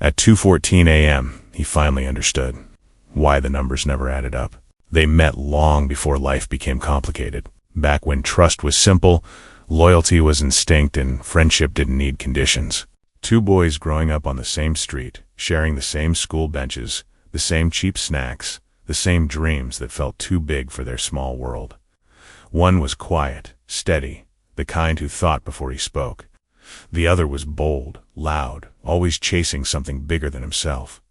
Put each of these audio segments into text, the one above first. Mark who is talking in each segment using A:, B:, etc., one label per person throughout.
A: At 2:14 a.m., he finally understood why the numbers never added up. They met long before life became complicated. Back when trust was simple, loyalty was instinct, and friendship didn't need conditions. Two boys growing up on the same street, sharing the same school benches, the same cheap snacks, the same dreams that felt too big for their small world. One was quiet, steady, the kind who thought before he spoke. The other was bold, loud, always chasing something bigger than himself.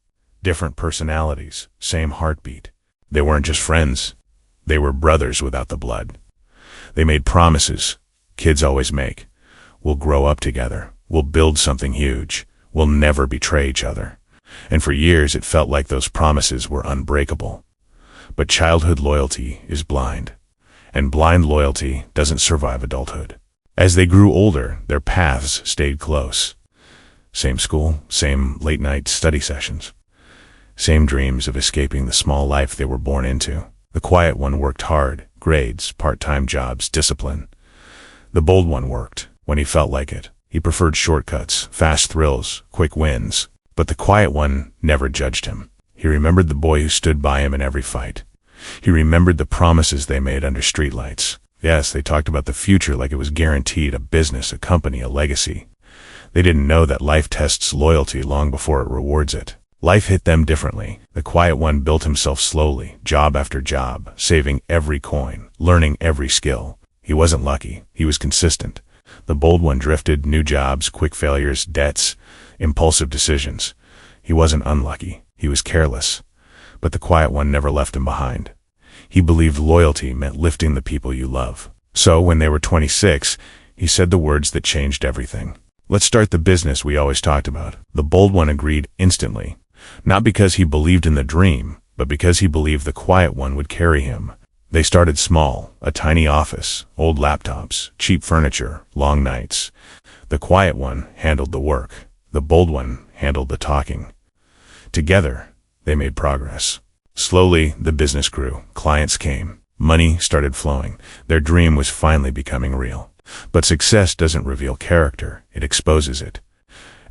A: Different personalities, same heartbeat. They weren't just friends. They were brothers without the blood. They made promises kids always make. We'll grow up together. We'll build something huge. We'll never betray each other. And for years it felt like those promises were unbreakable. But childhood loyalty is blind. And blind loyalty doesn't survive adulthood. As they grew older, their paths stayed close. Same school, same late-night study sessions. Same dreams of escaping the small life they were born into. The quiet one worked hard, grades, part-time jobs, discipline. The bold one worked when he felt like it. He preferred shortcuts, fast thrills, quick wins. But the quiet one never judged him. He remembered the boy who stood by him in every fight. He remembered the promises they made under streetlights. Yes, they talked about the future like it was guaranteed, a business, a company, a legacy. They didn't know that life tests loyalty long before it rewards it. Life hit them differently. The quiet one built himself slowly, job after job, saving every coin, learning every skill. He wasn't lucky. He was consistent. The bold one drifted, new jobs, quick failures, debts, impulsive decisions. He wasn't unlucky. He was careless. But the quiet one never left him behind. He believed loyalty meant lifting the people you love. So when they were 26, he said the words that changed everything. Let's start the business we always talked about. The bold one agreed instantly. Not because he believed in the dream, but because he believed the quiet one would carry him. They started small, a tiny office, old laptops, cheap furniture, long nights. The quiet one handled the work. The bold one handled the talking. Together, they made progress. Slowly, the business grew. Clients came. Money started flowing. Their dream was finally becoming real. But success doesn't reveal character. It exposes it.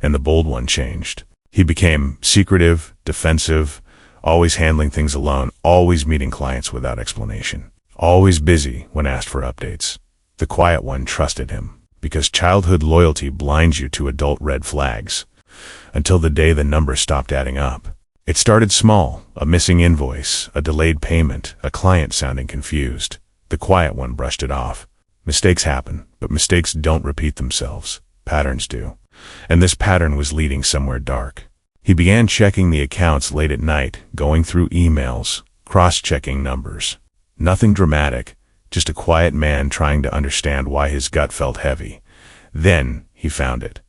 A: And the bold one changed. He became secretive, defensive, always handling things alone, always meeting clients without explanation, always busy when asked for updates. The quiet one trusted him, because childhood loyalty blinds you to adult red flags, until the day the numbers stopped adding up. It started small, a missing invoice, a delayed payment, a client sounding confused. The quiet one brushed it off. Mistakes happen, but mistakes don't repeat themselves. Patterns do. And this pattern was leading somewhere dark. He began checking the accounts late at night, going through emails, cross-checking numbers. Nothing dramatic, just a quiet man trying to understand why his gut felt heavy. Then he found it.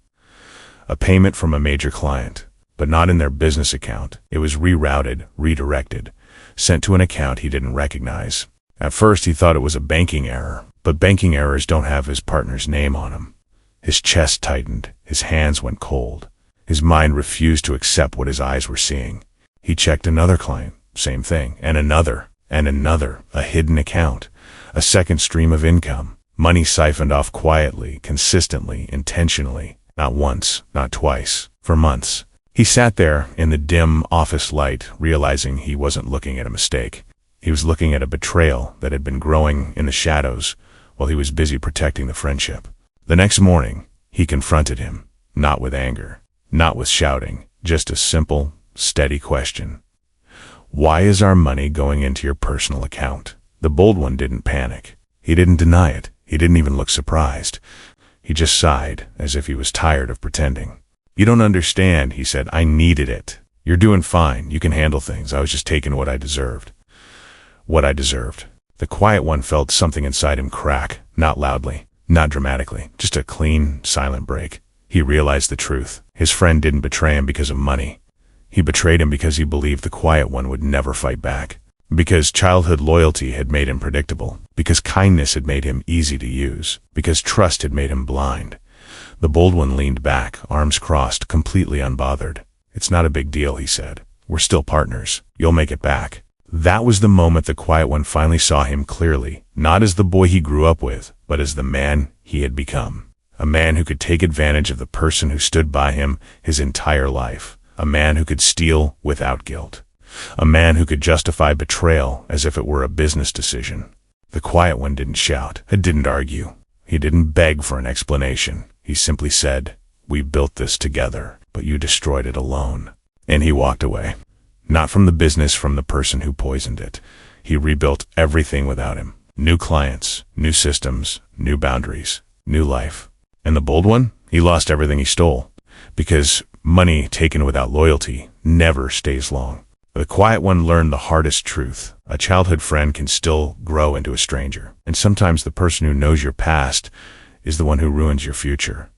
A: A payment from a major client, but not in their business account. It was rerouted, redirected, sent to an account he didn't recognize. At first he thought it was a banking error, but banking errors don't have his partner's name on them. His chest tightened, his hands went cold. His mind refused to accept what his eyes were seeing. He checked another client, same thing, and another, a hidden account, a second stream of income. Money siphoned off quietly, consistently, intentionally, not once, not twice, for months. He sat there in the dim office light, realizing he wasn't looking at a mistake. He was looking at a betrayal that had been growing in the shadows while he was busy protecting the friendship. The next morning, he confronted him, not with anger, not with shouting, just a simple, steady question. Why is our money going into your personal account? The bold one didn't panic. He didn't deny it. He didn't even look surprised. He just sighed, as if he was tired of pretending. You don't understand, he said. I needed it. You're doing fine. You can handle things. I was just taking what I deserved. What I deserved. The quiet one felt something inside him crack, not loudly, not dramatically, just a clean, silent break. He realized the truth. His friend didn't betray him because of money. He betrayed him because he believed the quiet one would never fight back. Because childhood loyalty had made him predictable. Because kindness had made him easy to use. Because trust had made him blind. The bold one leaned back, arms crossed, completely unbothered. It's not a big deal, he said. We're still partners. You'll make it back. That was the moment the quiet one finally saw him clearly, not as the boy he grew up with, but as the man he had become. A man who could take advantage of the person who stood by him his entire life. A man who could steal without guilt. A man who could justify betrayal as if it were a business decision. The quiet one didn't shout. He didn't argue. He didn't beg for an explanation. He simply said, "We built this together, but you destroyed it alone." And he walked away. Not from the business, from the person who poisoned it. He rebuilt everything without him. New clients, new systems, new boundaries, new life. And the bold one? He lost everything he stole. Because money taken without loyalty never stays long. The quiet one learned the hardest truth. A childhood friend can still grow into a stranger. And sometimes the person who knows your past is the one who ruins your future.